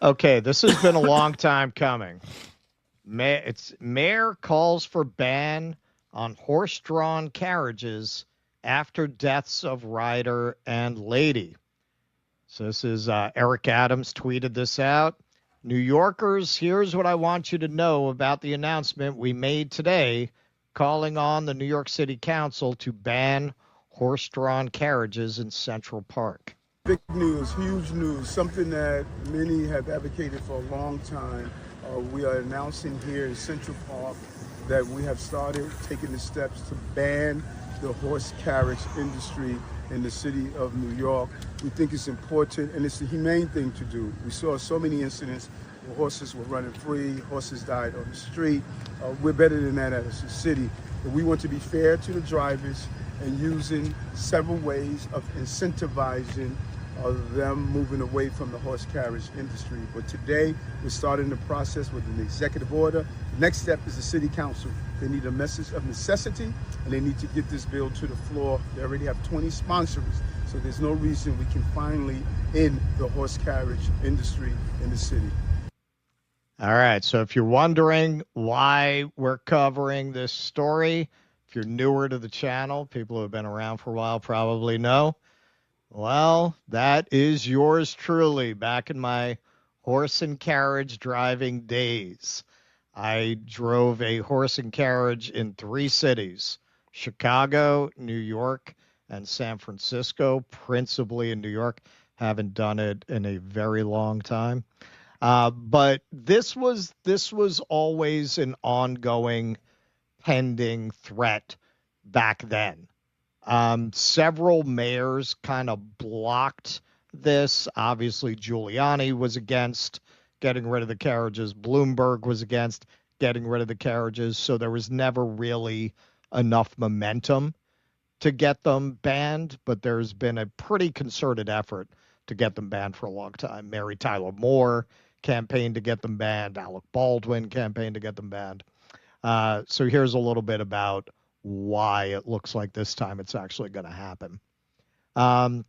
Okay, this has been a long time coming. Mayor calls for ban on horse-drawn carriages after deaths of rider and lady. So this is Eric Adams tweeted this out. New Yorkers, here's what I want you to know about the announcement we made today calling on the New York City Council to ban horse-drawn carriages in Central Park. Big news, huge news, something that many have advocated for a long time. We are announcing here in Central Park that we have started taking the steps to ban the horse carriage industry in the city of New York. We think it's important and it's the humane thing to do. We saw so many incidents where horses were running free, horses died on the street. We're better than that as a city. But we want to be fair to the drivers and using several ways of incentivizing them moving away from the horse carriage industry. But today, we're starting the process with an executive order. The next step is the city council. They need a message of necessity, and they need to get this bill to the floor. They already have 20 sponsors, so there's no reason we can finally end the horse carriage industry in the city. All right. So if you're wondering why we're covering this story, if you're newer to the channel, people who have been around for a while probably know. Well, that is yours truly back in my horse and carriage driving days. I drove a horse and carriage in 3 cities: Chicago, New York, and San Francisco, principally in New York. Haven't done it in a very long time. But this was always an ongoing, pending threat back then. Several mayors kind of blocked this. Obviously, Giuliani was against getting rid of the carriages. Bloomberg was against getting rid of the carriages. So there was never really enough momentum to get them banned, but there's been a pretty concerted effort to get them banned for a long time. Mary Tyler Moore campaigned to get them banned. Alec Baldwin campaigned to get them banned. So here's a little bit about why it looks like this time it's actually going to happen. Um,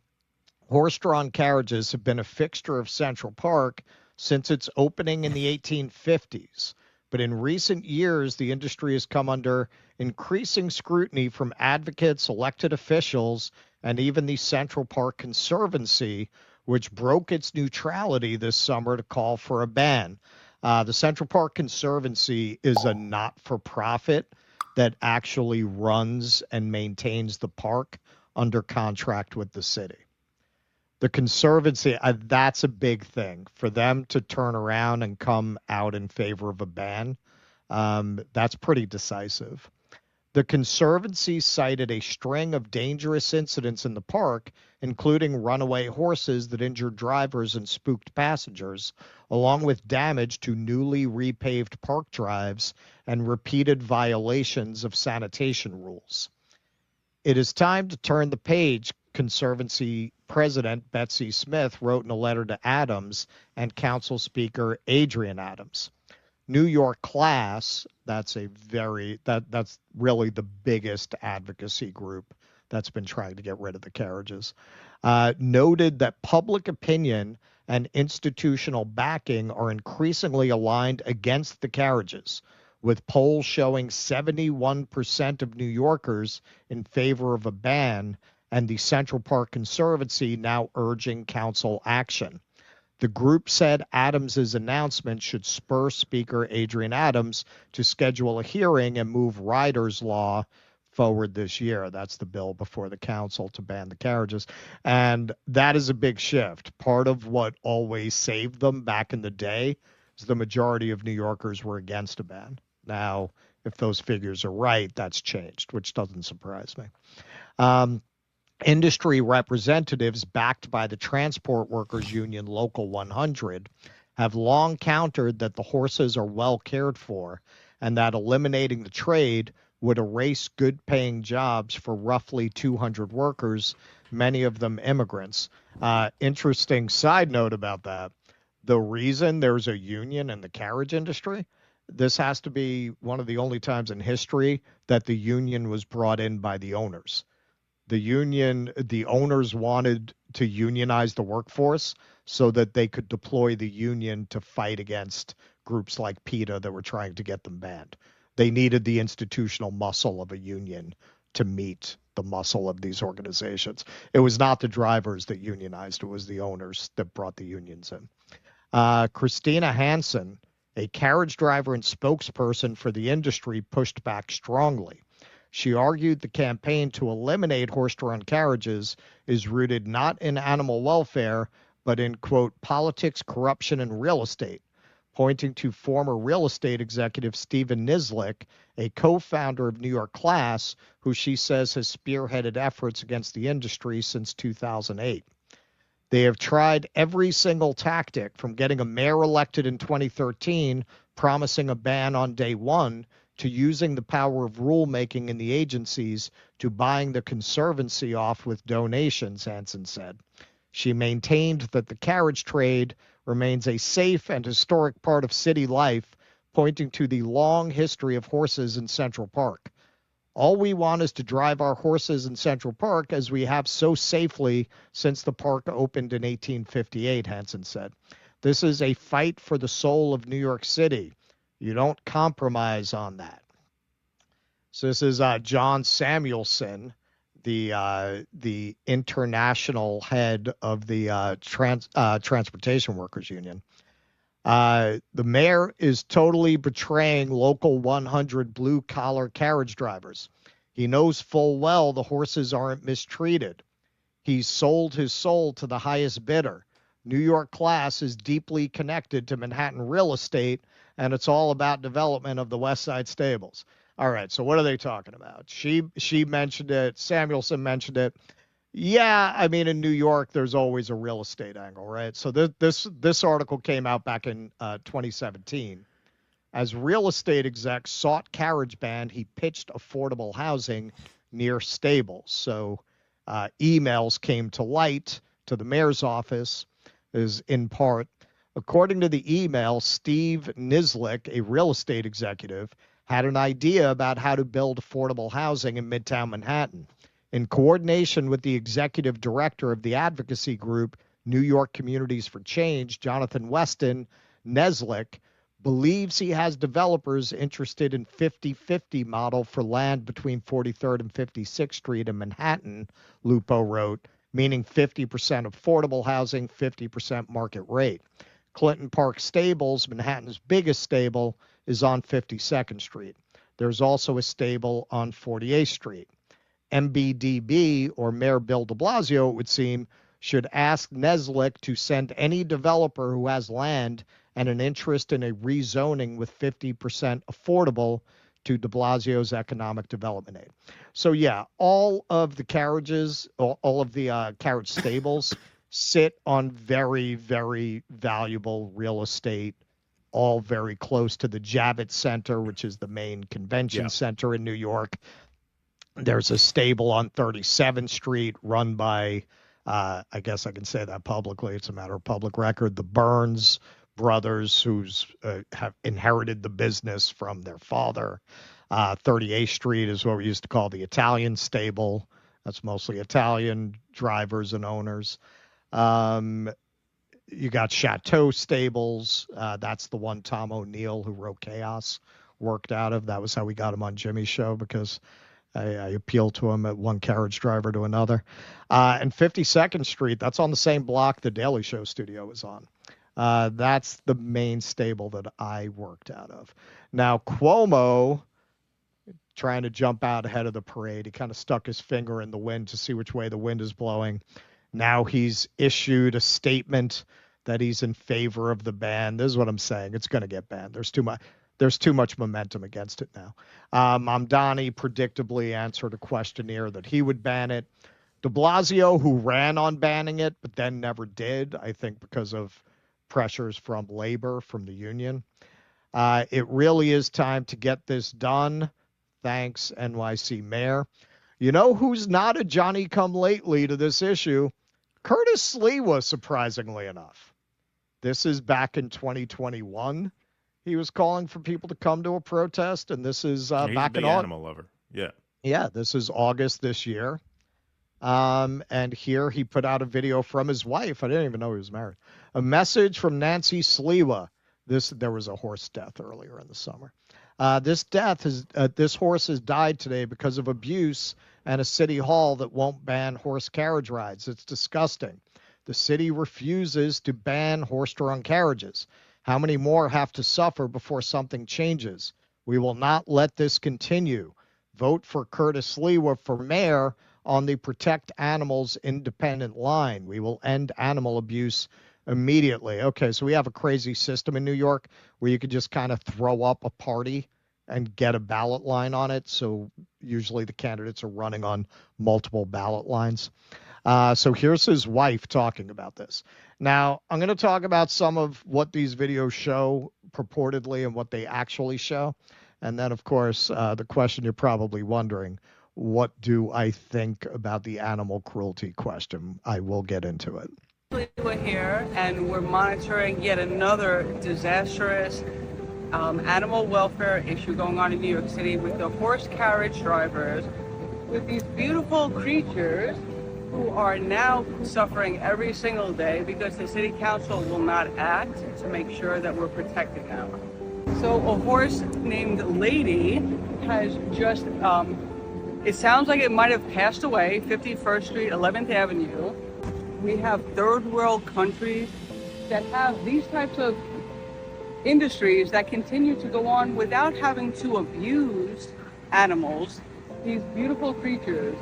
Horse-drawn carriages have been a fixture of Central Park since its opening in the 1850s. But in recent years, the industry has come under increasing scrutiny from advocates, elected officials, and even the Central Park Conservancy, which broke its neutrality this summer to call for a ban. The Central Park Conservancy is a not for profit that actually runs and maintains the park under contract with the city. The Conservancy, that's a big thing for them to turn around and come out in favor of a ban. That's pretty decisive. The Conservancy cited a string of dangerous incidents in the park, including runaway horses that injured drivers and spooked passengers, along with damage to newly repaved park drives and repeated violations of sanitation rules. It is time to turn the page, Conservancy President Betsy Smith wrote in a letter to Adams and Council Speaker Adrian Adams. New York Class, that's really the biggest advocacy group that's been trying to get rid of the carriages, noted that public opinion and institutional backing are increasingly aligned against the carriages, with polls showing 71% of New Yorkers in favor of a ban and the Central Park Conservancy now urging council action. The group said Adams's announcement should spur Speaker Adrian Adams to schedule a hearing and move Riders Law forward this year. That's the bill before the council to ban the carriages. And that is a big shift. Part of what always saved them back in the day is the majority of New Yorkers were against a ban. Now, if those figures are right, that's changed, which doesn't surprise me. Um, Industry representatives backed by the Transport Workers Union Local 100 have long countered that the horses are well cared for and that eliminating the trade would erase good paying jobs for roughly 200 workers, many of them immigrants. Interesting side note about that: the reason there's a union in the carriage industry, this has to be one of the only times in history that the union was brought in by the owners. The owners wanted to unionize the workforce, so that they could deploy the union to fight against groups like PETA that were trying to get them banned. They needed the institutional muscle of a union to meet the muscle of these organizations. It was not the drivers that unionized, it was the owners that brought the unions in. Christina Hansen, a carriage driver and spokesperson for the industry, pushed back strongly. She argued the campaign to eliminate horse drawn carriages is rooted not in animal welfare, but in, quote, politics, corruption, and real estate, pointing to former real estate executive Stephen Nislik, a co founder of New York Class, who she says has spearheaded efforts against the industry since 2008. They have tried every single tactic, from getting a mayor elected in 2013, promising a ban on day one, to using the power of rulemaking in the agencies, to buying the Conservancy off with donations, Hansen said. She maintained that the carriage trade remains a safe and historic part of city life, pointing to the long history of horses in Central Park. All we want is to drive our horses in Central Park, as we have so safely since the park opened in 1858, Hansen said. This is a fight for the soul of New York City. You don't compromise on that. So this is John Samuelson, the international head of the Transportation Workers Union. The mayor is totally betraying local 100 blue collar carriage drivers. He knows full well the horses aren't mistreated. He's sold his soul to the highest bidder. New York Class is deeply connected to Manhattan real estate, and it's all about development of the West Side stables. All right, so what are they talking about? She mentioned it. Samuelson mentioned it. Yeah, I mean, in New York, there's always a real estate angle, right? So this article came out back in 2017. As real estate execs sought carriage ban, he pitched affordable housing near stables. So emails came to light to the mayor's office, is in part. According to the email, Steve Nislik, a real estate executive, had an idea about how to build affordable housing in Midtown Manhattan. In coordination with the executive director of the advocacy group, New York Communities for Change, Jonathan Weston, Neslick believes he has developers interested in 50-50 model for land between 43rd and 56th Street in Manhattan, Lupo wrote, meaning 50% affordable housing, 50% market rate. Clinton Park Stables, Manhattan's biggest stable, is on 52nd Street. There's also a stable on 48th Street. MBDB, or Mayor Bill de Blasio, it would seem, should ask Neslick to send any developer who has land and an interest in a rezoning with 50% affordable to de Blasio's economic development aid. So yeah, all of the carriages, all of the carriage stables sit on very, very valuable real estate, all very close to the Javits Center, which is the main convention center in New York. There's a stable on 37th Street run by, I guess I can say that publicly, it's a matter of public record, the Burns brothers, who's have inherited the business from their father. 38th Street is what we used to call the Italian stable. That's mostly Italian drivers and owners. You got Chateau Stables. That's the one Tom O'Neill, who wrote Chaos, worked out of. That was how we got him on Jimmy's show, because I appealed to him at one carriage driver to another. And 52nd Street, that's on the same block the Daily Show studio was on. That's the main stable that I worked out of. Now, Cuomo, trying to jump out ahead of the parade, he kind of stuck his finger in the wind to see which way the wind is blowing. Now he's issued a statement that he's in favor of the ban. This is what I'm saying. It's going to get banned. There's too much momentum against it now. Mamdani predictably answered a questionnaire that he would ban it. De Blasio, who ran on banning it, but then never did, I think because of pressures from labor, from the union. It really is time to get this done. Thanks, NYC Mayor. You know who's not a Johnny-come-lately to this issue? Curtis Sliwa, surprisingly enough. This is back in 2021. He was calling for people to come to a protest, and this is He's back a big in August. animal lover. Yeah. Yeah, this is August this year. And here he put out a video from his wife. I didn't even know he was married. A message from Nancy Sliwa. There was a horse death earlier in the summer. This horse has died today because of abuse and a city hall that won't ban horse carriage rides. It's disgusting. The city refuses to ban horse-drawn carriages. How many more have to suffer before something changes? We will not let this continue. Vote for Curtis Sliwa for mayor on the Protect Animals Independent line. We will end animal abuse immediately. Okay, so we have a crazy system in New York where you could just kind of throw up a party and get a ballot line on it. So usually the candidates are running on multiple ballot lines. So here's his wife talking about this. Now, I'm going to talk about some of what these videos show purportedly and what they actually show. And then, of course, the question you're probably wondering, what do I think about the animal cruelty question? I will get into it. We're here and we're monitoring yet another disastrous animal welfare issue going on in New York City with the horse carriage drivers, with these beautiful creatures who are now suffering every single day because the city council will not act to make sure that we're protecting them. So a horse named Lady has just, it sounds like it might have passed away, 51st Street, 11th Avenue. We have third world countries that have these types of industries that continue to go on without having to abuse animals, these beautiful creatures.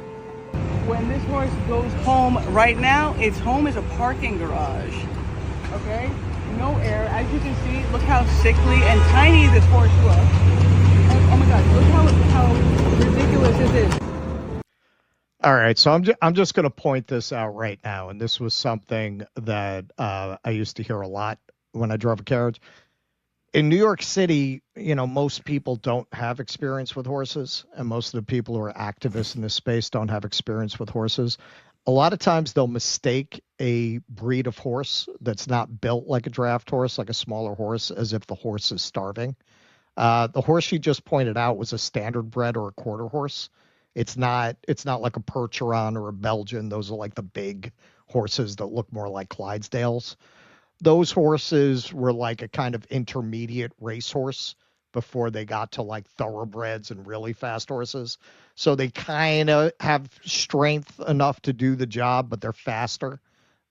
When this horse goes home right now, its home is a parking garage, okay? No air. As you can see, look how sickly and tiny this horse looks. Oh my God, look how ridiculous this is. All right, so I'm just going to point this out right now, and this was something that I used to hear a lot when I drove a carriage. In New York City, most people don't have experience with horses, and most of the people who are activists in this space don't have experience with horses. A lot of times they'll mistake a breed of horse that's not built like a draft horse, like a smaller horse, as if the horse is starving. The horse she just pointed out was a standard bred or a quarter horse. It's not like a Percheron or a Belgian. Those are like the big horses that look more like Clydesdales. Those horses were like a kind of intermediate racehorse before they got to like thoroughbreds and really fast horses. So they kind of have strength enough to do the job, but they're faster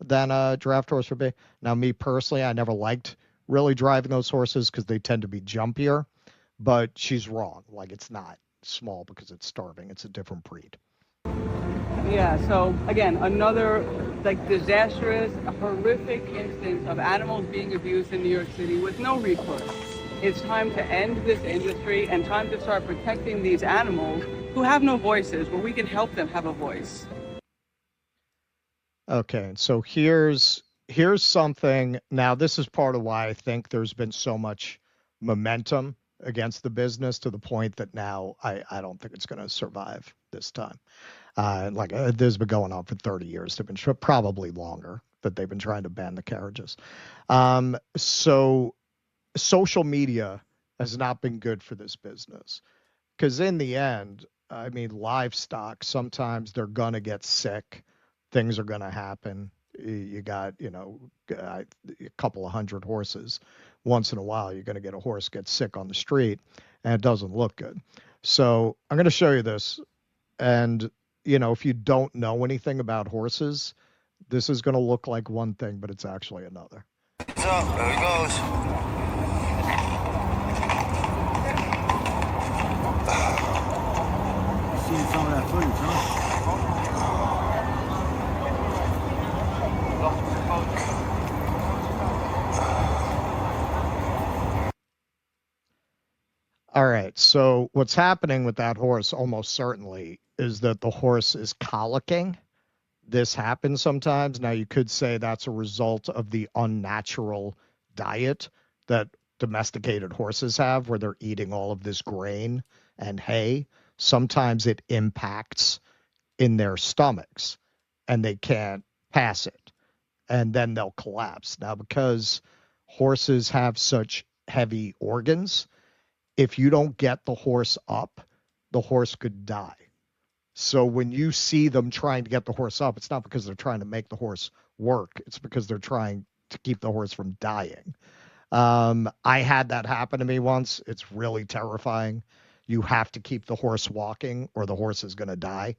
than a draft horse would be. Now, me personally, I never liked really driving those horses because they tend to be jumpier, but she's wrong. Like, it's not small because it's starving. It's a different breed. Yeah, so again, another like disastrous, horrific instance of animals being abused in New York City with no recourse. It's time to end this industry and time to start protecting these animals who have no voices, where we can help them have a voice. Okay, so here's something. Now, this is part of why I think there's been so much momentum against the business to the point that now I don't think it's going to survive this time. This has been going on for 30 years. They've been probably longer that they've been trying to ban the carriages. So social media has not been good for this business because in the end, I mean, livestock, sometimes they're going to get sick. Things are going to happen. You got, a couple of hundred horses. Once in a while, you're going to get a horse get sick on the street, and it doesn't look good. So I'm going to show you this. And, if you don't know anything about horses, this is going to look like one thing, but it's actually another. So, there he goes. Seeing some of that footage, huh? All right. So what's happening with that horse almost certainly is that the horse is colicking. This happens sometimes. Now, you could say that's a result of the unnatural diet that domesticated horses have, where they're eating all of this grain and hay. Sometimes it impacts in their stomachs and they can't pass it. And then they'll collapse. Now, because horses have such heavy organs, if you don't get the horse up, the horse could die. So when you see them trying to get the horse up, it's not because they're trying to make the horse work. It's because they're trying to keep the horse from dying. I had that happen to me once. It's really terrifying. You have to keep the horse walking or the horse is going to die.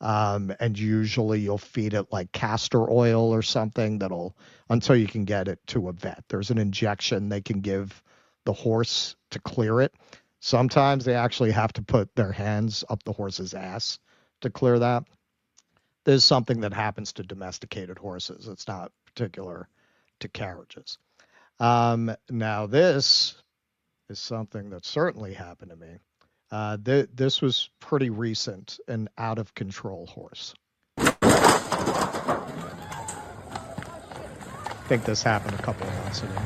And usually you'll feed it like castor oil or something that'll until you can get it to a vet. There's an injection they can give the horse to clear it. Sometimes they actually have to put their hands up the horse's ass to clear that. There's something that happens to domesticated horses. It's not particular to carriages. Now this is something that certainly happened to me. This was pretty recent, an out of control horse. I think this happened a couple of months ago.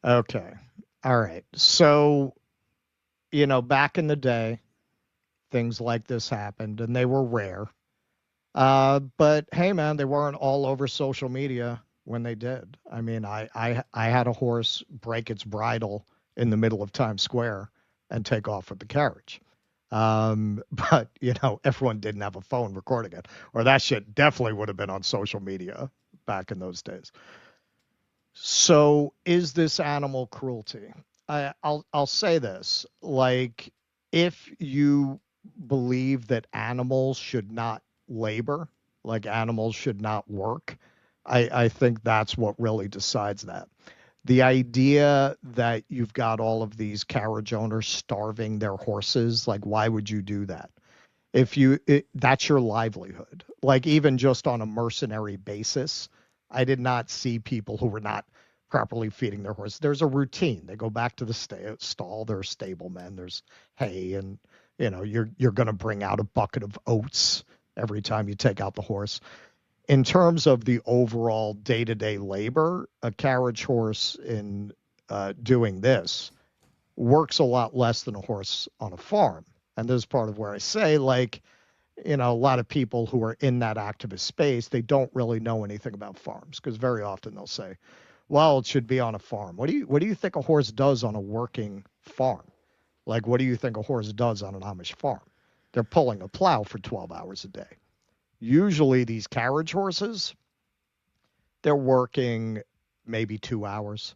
Okay. All right. So, back in the day, things like this happened and they were rare. But hey, man, they weren't all over social media when they did. I mean, I had a horse break its bridle in the middle of Times Square and take off with the carriage. But everyone didn't have a phone recording it, or that shit definitely would have been on social media back in those days. So, is this animal cruelty? I'll say this: like, if you believe that animals should not labor, like animals should not work, I think that's what really decides that. The idea that you've got all of these carriage owners starving their horses, like, why would you do that? That's your livelihood. Like, even just on a mercenary basis, I did not see people who were not properly feeding their horse. There's a routine. They go back to the stall. There's stablemen. There's hay, and you're going to bring out a bucket of oats every time you take out the horse. In terms of the overall day-to-day labor, a carriage horse in doing this works a lot less than a horse on a farm. And this is part of where I say, like, a lot of people who are in that activist space, they don't really know anything about farms, because very often they'll say, well, it should be on a farm. What do you think a horse does on a working farm? Like, what do you think a horse does on an Amish farm? They're pulling a plow for 12 hours a day. Usually these carriage horses, they're working maybe 2 hours.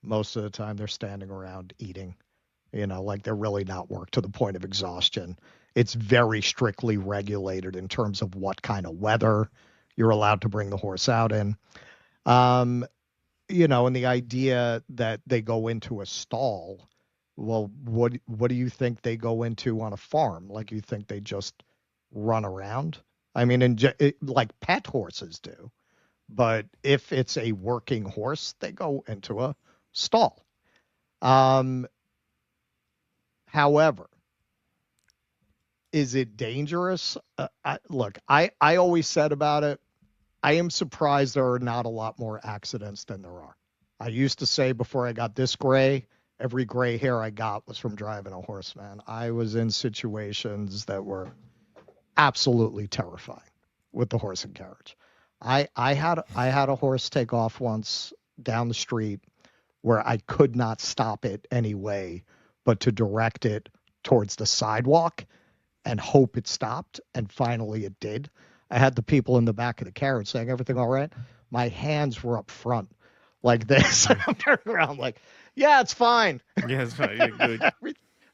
Most of the time they're standing around eating, like they're really not worked to the point of exhaustion. It's very strictly regulated in terms of what kind of weather you're allowed to bring the horse out in. And the idea that they go into a stall, well, what do you think they go into on a farm? Like, you think they just run around? I mean, like pet horses do. But if it's a working horse, they go into a stall. However, is it dangerous? Look, I always said about it, I am surprised there are not a lot more accidents than there are. I used to say before I got this gray, every gray hair I got was from driving a horse, man. I was in situations that were absolutely terrifying with the horse and carriage. I had a horse take off once down the street where I could not stop it anyway, but to direct it towards the sidewalk and hope it stopped, and finally it did. I had the people in the back of the carriage saying, everything all right? My hands were up front like this. I'm turning around like, yeah, it's fine. Yeah, it's fine. You're good.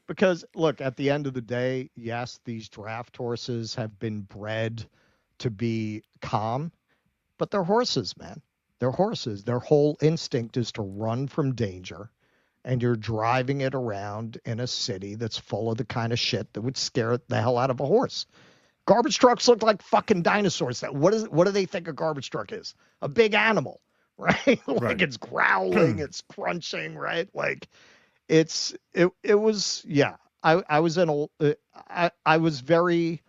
Because, look, at the end of the day, yes, these draft horses have been bred to be calm, but they're horses, man. They're horses. Their whole instinct is to run from danger, and you're driving it around in a city that's full of the kind of shit that would scare the hell out of a horse. Garbage trucks look like fucking dinosaurs. What do they think a garbage truck is? A big animal, right? Like, Right. It's growling, it's crunching, right? Like, it was, yeah. I was very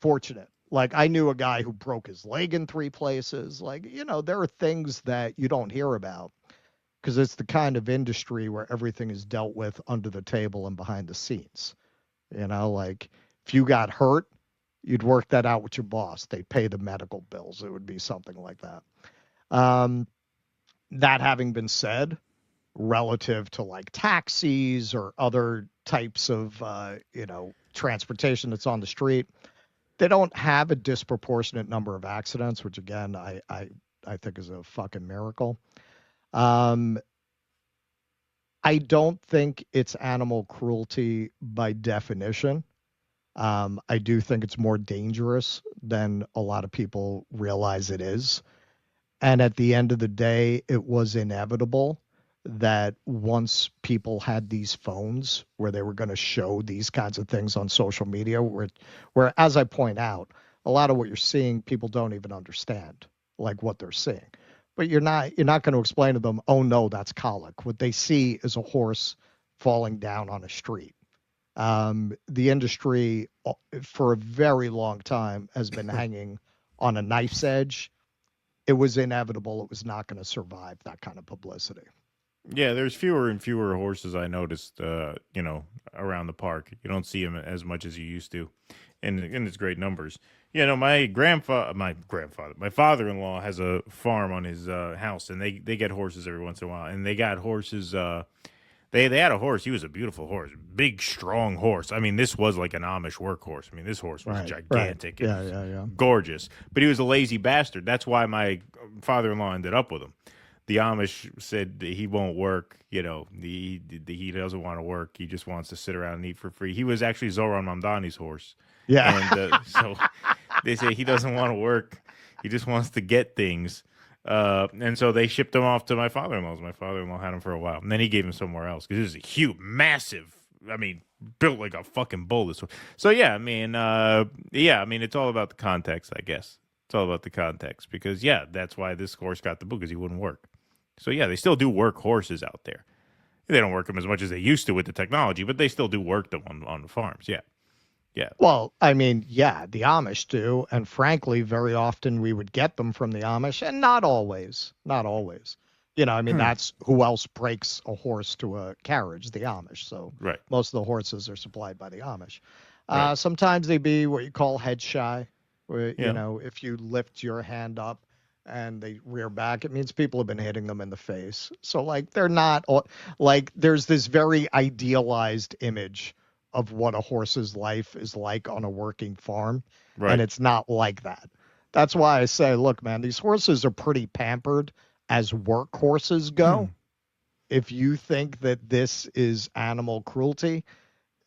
fortunate. Like, I knew a guy who broke his leg in 3 places. Like, there are things that you don't hear about because it's the kind of industry where everything is dealt with under the table and behind the scenes. Like, if you got hurt, you'd work that out with your boss. They'd pay the medical bills. It would be something like that. That having been said, relative to like taxis or other types of, transportation that's on the street. They don't have a disproportionate number of accidents, which again, I think is a fucking miracle. Um, I don't think it's animal cruelty by definition. I do think it's more dangerous than a lot of people realize it is. And at the end of the day, it was inevitable that once people had these phones where they were going to show these kinds of things on social media, where, as I point out, a lot of what you're seeing, people don't even understand like what they're seeing. But you're not going to explain to them, oh no, that's colic. What they see is a horse falling down on a street. The industry for a very long time has been hanging on a knife's edge. It was inevitable. It was not going to survive that kind of publicity. Yeah, there's fewer and fewer horses I noticed, around the park. You don't see them as much as you used to, and it's great numbers. My father-in-law has a farm on his house, and they get horses every once in a while, and they got horses. They had a horse. He was a beautiful horse, big, strong horse. I mean, this was like an Amish workhorse. I mean, this horse was gigantic. Right. And Yeah. gorgeous. But he was a lazy bastard. That's why my father-in-law ended up with him. The Amish said that he won't work. He doesn't want to work. He just wants to sit around and eat for free. He was actually Zoran Mamdani's horse. Yeah. And so they say he doesn't want to work. He just wants to get things. And so they shipped him off to my father-in-law's. My father-in-law had him for a while, and then he gave him somewhere else because it was a huge, massive. I mean, built like a fucking bull. This one. So it's all about the context, I guess. It's all about the context because that's why this horse got the boot because he wouldn't work. So they still do work horses out there. They don't work them as much as they used to with the technology, but they still do work them on the farms. Yeah. Well, I mean, yeah, the Amish do. And frankly, very often we would get them from the Amish, and not always. Not always. That's who else breaks a horse to a carriage? The Amish. So Right. most of the horses are supplied by the Amish. Right. Sometimes they be what you call head shy, where, Yeah. if you lift your hand up and they rear back, it means people have been hitting them in the face. So, like, they're not, like, there's this very idealized image of what a horse's life is like on a working farm. Right. And it's not like that. That's why I say, look, man, these horses are pretty pampered as work horses go. If you think that this is animal cruelty,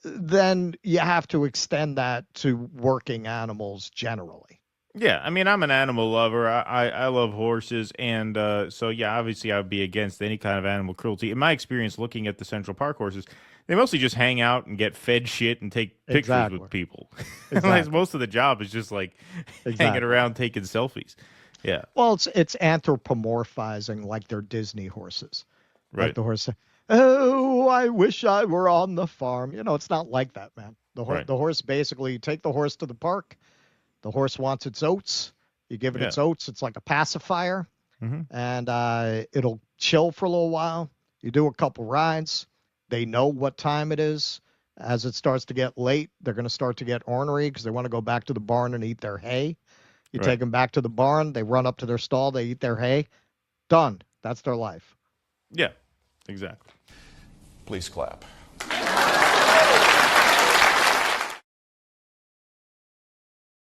then you have to extend that to working animals generally. Yeah, I mean, I'm an animal lover. I love horses, and obviously, I would be against any kind of animal cruelty. In my experience, looking at the Central Park horses, they mostly just hang out and get fed shit and take pictures Exactly. with people. Exactly. Like, most of the job is just like hanging around taking selfies. Yeah, Well, it's anthropomorphizing like they're Disney horses. right. Like the horse, oh, I wish I were on the farm. It's not like that, man. Right. The horse basically, you take the horse to the park. The horse wants its oats. You give it its oats. It's like a pacifier, and it'll chill for a little while. You do a couple rides. They know what time it is. As it starts to get late, they're going to start to get ornery because they want to go back to the barn and eat their hay. You Right. take them back to the barn. They run up to their stall. They eat their hay. Done. That's their life. Yeah, exactly. Please clap.